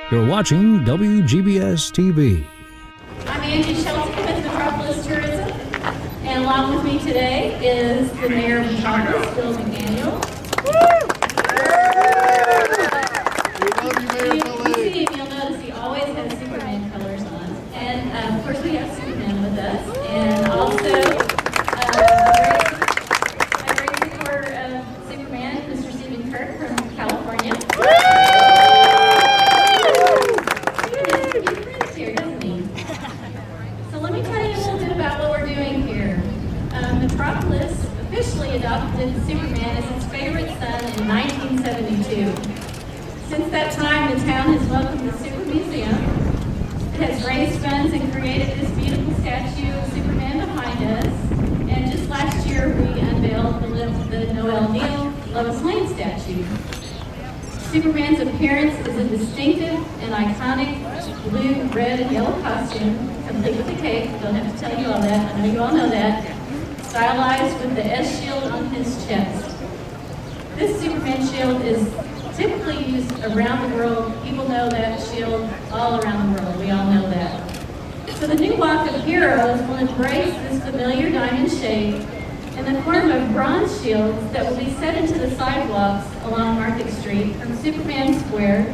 You're watching WGBS-TV. I'm Angie Shelton with Metropolis Tourism, and along with me today is the Mayor of Metropolis, Bill McDaniel. You'll notice he always has Superman colors on. And of course we have Superman with us, and also a great supporter of Superman, Mr. Stephen Kirk from California. So let me tell you a little bit about what we're doing here. Metropolis officially adopted Superman as its favorite son in 1972. Since that time, the town has welcomed the Super Museum. It has raised funds and created this beautiful statue of Superman behind us. And just last year, we unveiled the Noel Neal Lois Lane statue. Superman's appearance is a distinctive and iconic blue, red, and yellow costume, complete with a cape. Don't have to tell you all that. I know you all know that. Stylized with the S shield on his chest. This Superman shield is typically used around the world. People know that shield all around the world. We all know that. So the new Walk of Heroes will embrace this familiar diamond shape in the form of bronze shields that will be set into the sidewalks along Market Street from Superman Square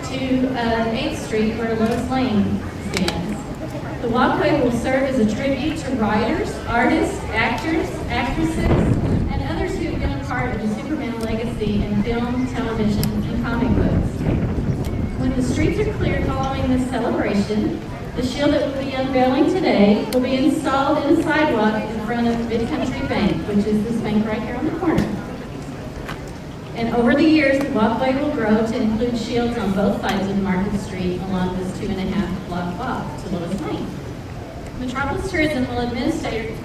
to 8th Street where Lois Lane stands. The walkway will serve as a tribute to writers, artists, actors, actresses, and others who have been a part of the Superman legacy in film, television, and comic books. When the streets are cleared following this celebration, the shield that we'll be unveiling today will be installed in a sidewalk in front of Mid-Country Bank, which is this bank right here on the corner. And over the years, the walkway will grow to include shields on both sides of Market Street along this 2.5 block walk to Lois Lane. Metropolis Tourism will administer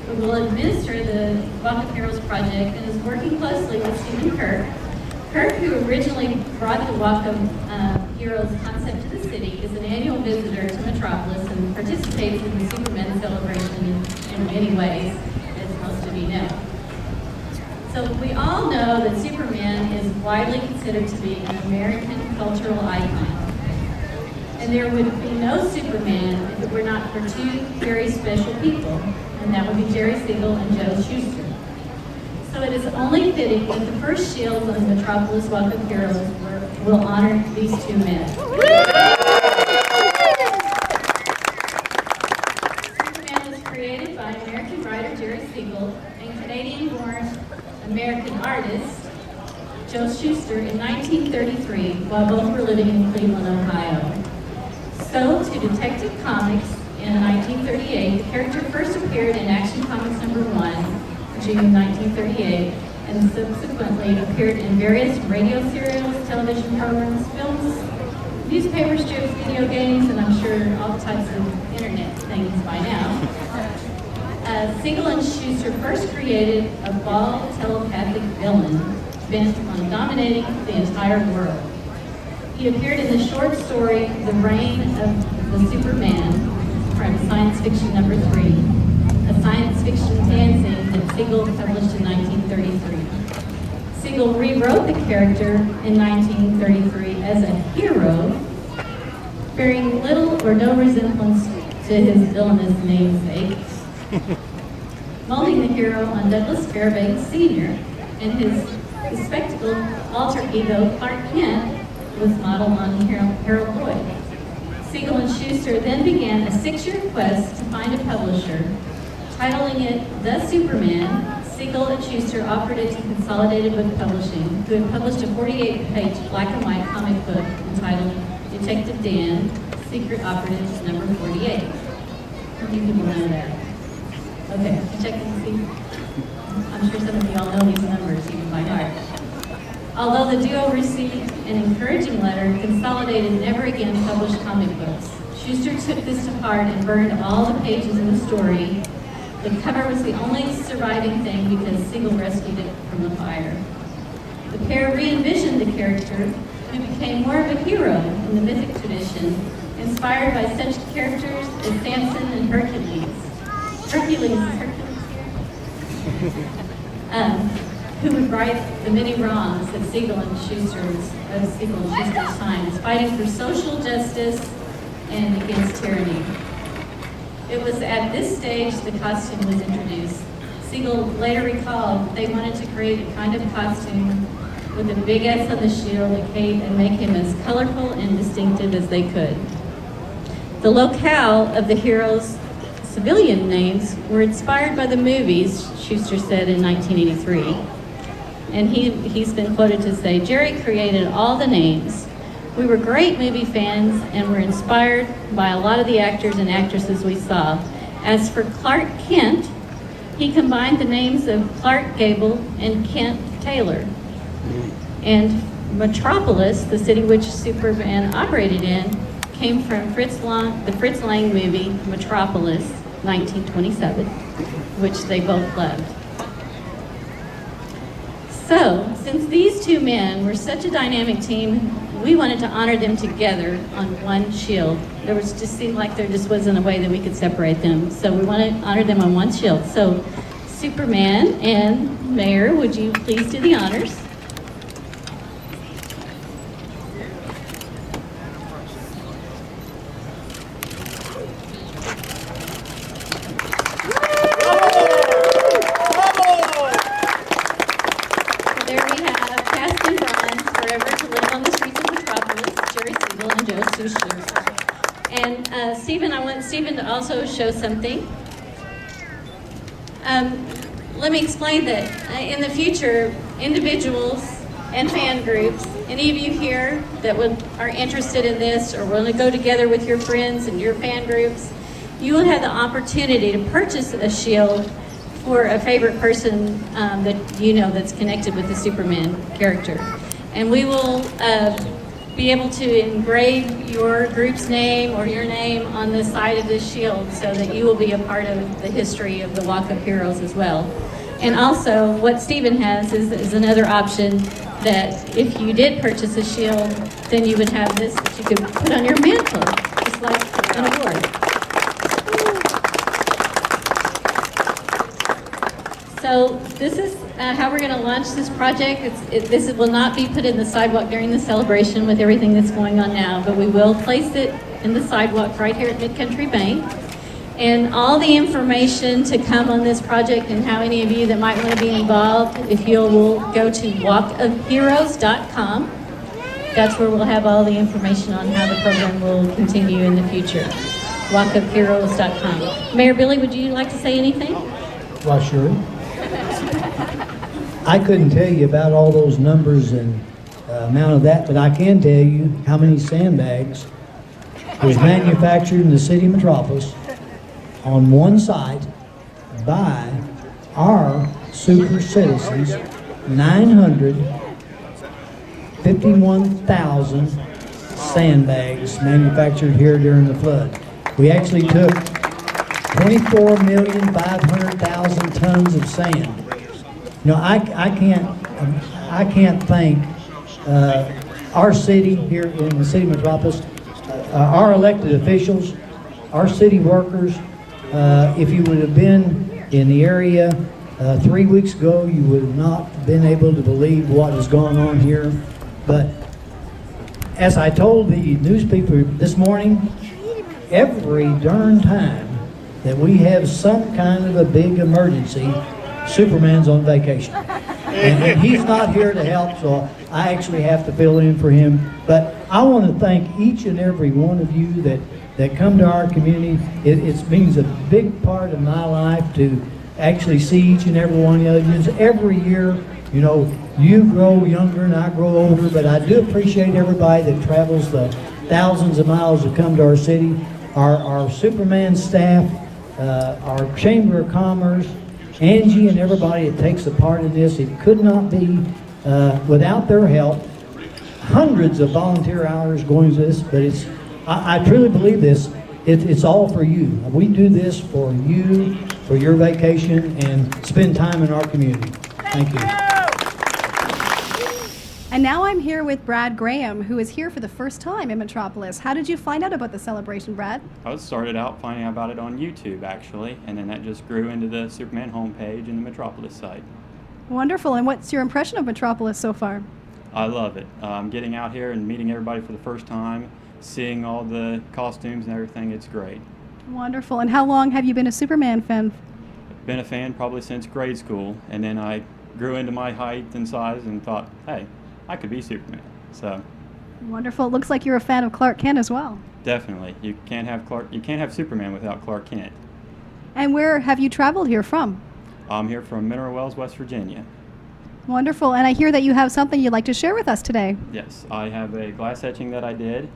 the Walk of Heroes project and is working closely with Stephen Kirk. Kirk, who originally brought the Walk of Heroes concept to the city, is an annual visitor to Metropolis and participates in the Superman celebration in many ways, as most of you know. So we all know that Superman is widely considered to be an American cultural icon. And there would be no Superman if it were not for two very special people, and that would be Jerry Siegel and Joe Shuster. So it is only fitting that the first shields on the Metropolis Walk of Heroes will honor these two men. Superman was created by American writer Jerry Siegel and Canadian-born American artist Joe Shuster in 1933, while both were living in Cleveland, Ohio. Sold to Detective Comics in 1938, the character first appeared in Action Comics #1, June 1938, and subsequently appeared in various radio serials, television programs, films, newspaper strips, video games, and I'm sure all types of internet things by now. Siegel and Shuster first created a bald telepathic villain bent on dominating the entire world. He appeared in the short story The Reign of the Superman from Science Fiction #3, a science fiction fanzine that Siegel published in 1933. Siegel rewrote the character in 1933 as a hero, bearing little or no resemblance to his villainous namesake, molding the hero on Douglas Fairbanks Sr., and his bespectacled alter ego Clark Kent was modeled on Harold Lloyd. Siegel and Shuster then began a 6-year quest to find a publisher. Titling it The Superman, Siegel and Shuster offered it to Consolidated Book Publishing, who had published a 48-page black and white comic book entitled Detective Dan, Secret Operative #48. How many people know that? Okay, check and see. I'm sure some of you all know these numbers even by heart. Although the duo received an encouraging letter, Consolidated never again published comic books. Shuster took this to heart and burned all the pages in the story. The cover was the only surviving thing because Siegel rescued it from the fire. The pair re-envisioned the character, who became more of a hero in the mythic tradition, inspired by such characters as Samson and Hercules. who would right the many wrongs of Siegel and Schuster's times, fighting for social justice and against tyranny. It was at this stage the costume was introduced. Siegel later recalled they wanted to create a kind of costume with a big S on the shield, a cape, and make him as colorful and distinctive as they could. The locale of the heroes' civilian names were inspired by the movies, Schuster said in 1983. And he's been quoted to say, "Jerry created all the names. We were great movie fans and were inspired by a lot of the actors and actresses we saw. As for Clark Kent, he combined the names of Clark Gable and Kent Taylor. And Metropolis, the city which Superman operated in, came from the Fritz Lang movie, Metropolis, 1927, which they both loved." So, since these two men were such a dynamic team, we wanted to honor them together on one shield. There was just seemed like there just wasn't a way that we could separate them. So we want to honor them on one shield. So Superman and Mayor, would you please do the honors? And Stephen, I want Stephen to also show something. Let me explain that in the future, individuals and fan groups, any of you here that are interested in this or want to go together with your friends and your fan groups, you will have the opportunity to purchase a shield for a favorite person that you know that's connected with the Superman character. And we will be able to engrave your group's name or your name on the side of this shield so that you will be a part of the history of the Walk of Heroes as well. And also, what Stephen has is another option that if you did purchase a shield, then you would have this that you could put on your mantle, just like an award. So this is how we're going to launch this project. This will not be put in the sidewalk during the celebration with everything that's going on now, but we will place it in the sidewalk right here at Mid-Country Bank. And all the information to come on this project and how any of you that might want to be involved, if you will go to walkofheroes.com, that's where we'll have all the information on how the program will continue in the future. Walkofheroes.com. Mayor Billy, would you like to say anything? Well, sure. I couldn't tell you about all those numbers and amount of that, but I can tell you how many sandbags was manufactured in the city metropolis on one site by our super citizens. 951,000 sandbags manufactured here during the flood. We actually took 24,500,000 tons of sand. You know, I can't thank our city here in the city metropolis, our elected officials, our city workers. If you would have been in the area 3 weeks ago, you would have not been able to believe what is going on here. But as I told the newspaper this morning, every darn time that we have some kind of a big emergency, Superman's on vacation. And he's not here to help, so I actually have to fill in for him. But I want to thank each and every one of you that come to our community. It means a big part of my life to actually see each and every one of you. Every year, you know, you grow younger and I grow older, but I do appreciate everybody that travels the thousands of miles to come to our city. Our Superman staff, our Chamber of Commerce, Angie and everybody that takes a part in this. It could not be without their help. Hundreds of volunteer hours going to this, but I truly believe this. It's all for you. We do this for you, for your vacation, and spend time in our community. Thank you. And now I'm here with Brad Graham, who is here for the first time in Metropolis. How did you find out about the celebration, Brad? I started out finding out about it on YouTube, actually, and then that just grew into the Superman homepage and the Metropolis site. Wonderful. And what's your impression of Metropolis so far? I love it. Getting out here and meeting everybody for the first time, seeing all the costumes and everything, it's great. Wonderful. And how long have you been a Superman fan? Been a fan probably since grade school, and then I grew into my height and size and thought, hey, I could be Superman. So Wonderful. It looks like you're a fan of Clark Kent as well. definitely, you can't have Superman without Clark Kent. And where have you traveled here from? I'm here from Mineral Wells, West Virginia. Wonderful. And I hear that you have something you'd like to share with us today. Yes, I have a glass etching that I did.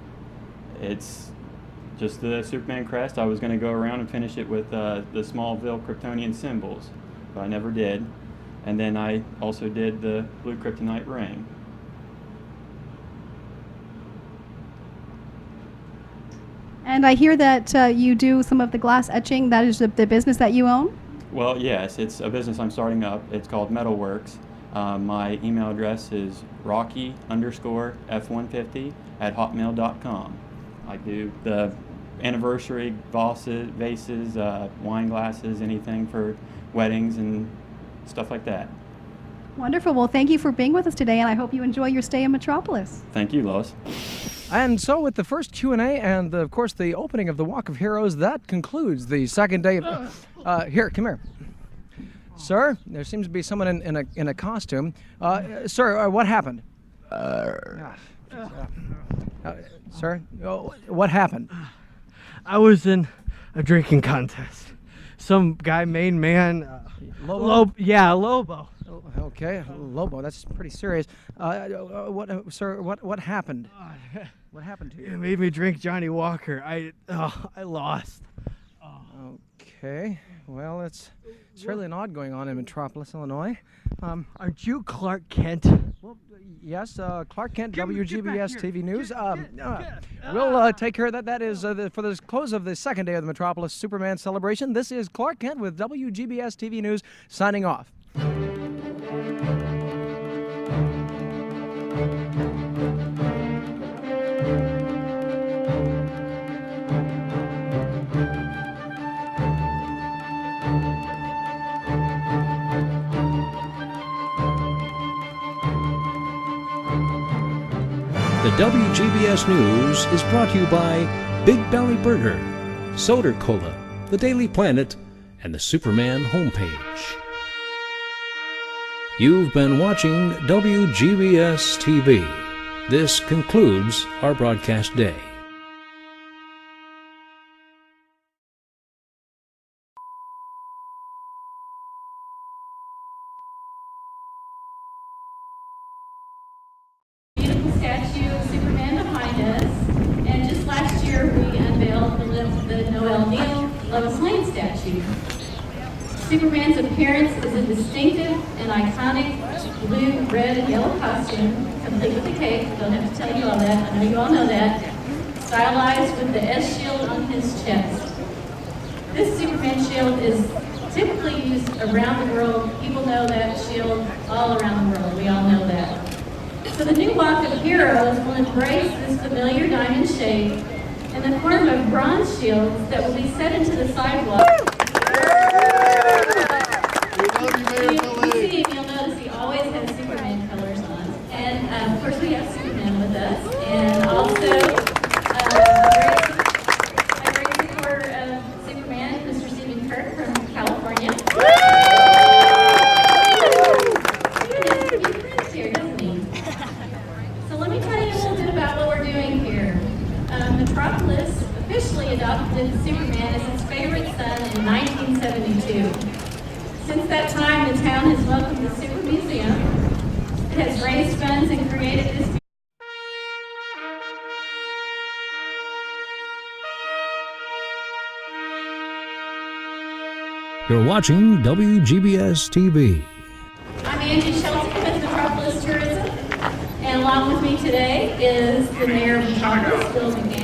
It's just the Superman crest. I was going to go around and finish it with the Smallville Kryptonian symbols, but I never did. And then I also did the blue kryptonite ring. And I hear that you do some of the glass etching. That is the business that you own? Well, yes, it's a business I'm starting up. It's called Metalworks. My email address is rocky_f150@hotmail.com. I do the anniversary vases, wine glasses, anything for weddings and stuff like that. Wonderful. Well, thank you for being with us today, and I hope you enjoy your stay in Metropolis. Thank you, Lois. And so with the first Q&A and, of course, the opening of the Walk of Heroes, that concludes the second day of... here, come here. Sir, there seems to be someone in a costume. Sir, what happened? Sir, what happened? I was in a drinking contest. Some guy, main man, Lobo? Lobo. Okay, Lobo, that's pretty serious. Sir, what happened? What happened to It you? made me drink Johnny Walker. I lost. Okay, well, it's certainly an odd going on in Metropolis, Illinois. Aren't you Clark Kent? Well, yes, Clark Kent, Get back WGBS-TV here. News. Get. We'll take care of that. That is for the close of the second day of the Metropolis Superman celebration. This is Clark Kent with WGBS-TV News signing off. The WGBS News is brought to you by Big Belly Burger, Soda Cola, The Daily Planet, and the Superman homepage. You've been watching WGBS-TV. This concludes our broadcast day. Beautiful statue of Superman behind us, and just last year we unveiled the Noel Neal Lois Lane statue. Superman's appearance is a distinctive and iconic blue, red, and yellow costume, complete with a cape. Don't have to tell you all that. I know you all know that. Stylized with the S shield on his chest. This Superman shield is typically used around the world. People know that shield all around the world. We all know that. So the new Walk of Heroes will embrace this familiar diamond shape in the form of bronze shields that will be set into the sidewalk. You see him, you'll notice he always has Superman colors on. And of course we have Superman with us. And also a great supporter of Superman, Mr. Stephen Kirk from California. He has a few friends here, doesn't he? So let me tell you a little bit about what we're doing here. Metropolis officially adopted Superman as its favorite son in 1972. Since that time, the town has welcomed the Super Museum. It has raised funds and created this. You're watching WGBS-TV. I'm Angie Shelton with Metropolis Tourism, and along with me today is the mayor of Metropolis, Bill McNair.